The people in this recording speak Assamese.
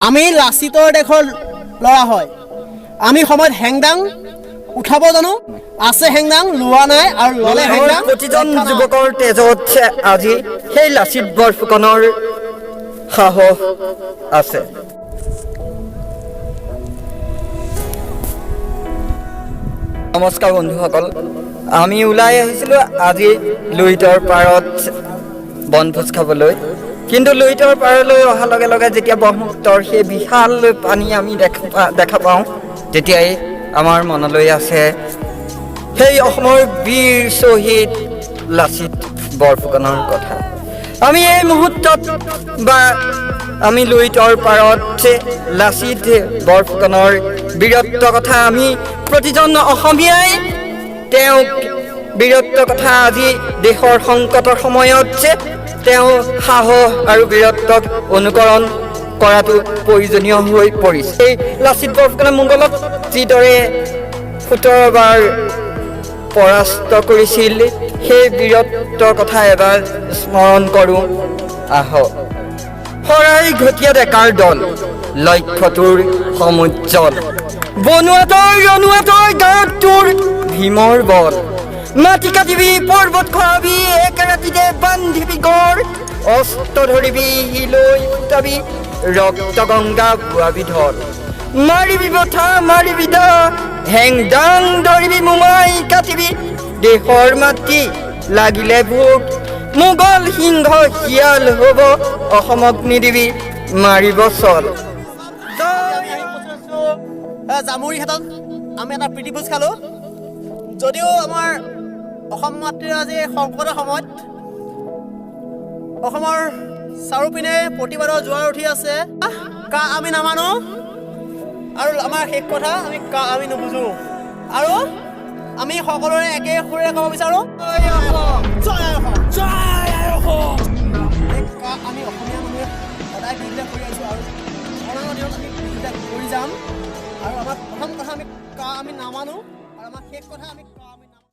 আমি লাচিতৰ দেশৰ ল'ৰা হয় আমি সময়ত হেংদাং উঠাব জানো আছে হেংদাং লোৱা নাই আৰু ললে হেংদাং প্ৰতিজন যুৱকৰ তেজত আজি সেই লাচিত বৰফুকনৰ সাহস আছে। নমস্কাৰ বন্ধুসকল, আমি ওলাই আহিছিলোঁ আজি লুইতৰ পাৰত বনভোজ খাবলৈ। কিন্তু লুইতৰ পাৰলৈ অহাৰ লগে লগে যেতিয়া ব্ৰহ্মপুত্ৰৰ সেই বিশাল পানী আমি দেখা পাওঁ, তেতিয়াই আমাৰ মনলৈ আছে সেই অসমৰ বীৰ শ্বহীদ লাচিত বৰফুকনৰ কথা। আমি এই মুহূৰ্তত বা আমি লুইতৰ পাৰত লাচিত বৰফুকনৰ বীৰত্ব কথা আমি প্ৰতিজন অসমীয়াই তেওঁক বীৰত্ব কথা আজি দেশৰ সংকটৰ সময়ত তেওঁ সাহস আৰু বীৰত্বক অনুকৰণ কৰাটো প্ৰয়োজনীয় হৈ পৰিছে। এই লাচিত বৰফুকনে মোগলক যিদৰে 17 বাৰ পৰাস্ত কৰিছিল, সেই বীৰত্বৰ কথা এবাৰ স্মৰণ কৰোঁ আহক। শৰাই ঘটীয়া ডেকাৰ দল, লক্ষ্যটোৰ সমুজ্জ্বল, বনুৱাতৰ গাত তোৰ ভীমৰ বল, মাটি কাটিবি পৰ্বত খৰাবি এক ৰাতিতে বান্ধিবি গড়, অস্ত্ৰ ধৰিবি হিলৈ ফুটাবি ৰক্ত গংগা বুৱাবি ঢল, মাৰিবি বঠা মাৰিবি দা হেংদাং ধৰিবি মোমাই কাটিবি দেশৰ মাটি লাগিলে ভোগ, মোগল সিংহ শিয়াল হ'ব অসমক নিদিবি মাৰিব চল। জামুৰিঘাটত আমি এটা প্ৰীতিভোজ খালোঁ। যদিও আমাৰ অসম মাতৃৰ আজি সংকটৰ সময়ত অসমৰ চাৰিওপিনে প্ৰতিবাদৰ জোৱাৰ উঠি আছে, আমি নামানো আৰু আমাৰ শেষ কথা আমি নুবুজো আৰু আমি সকলোৰে একে সুৰেৰে ক'ব বিচাৰোঁ আমি অসমীয়া মানুহে সদায় বিৰোধিতা কৰি আছোঁ আৰু অনাগত দিনত আমি বিৰোধিতা কৰি যাম। আৰু আমাৰ প্ৰথম কথা আমি নামানো আৰু আমাৰ শেষ কথা আমি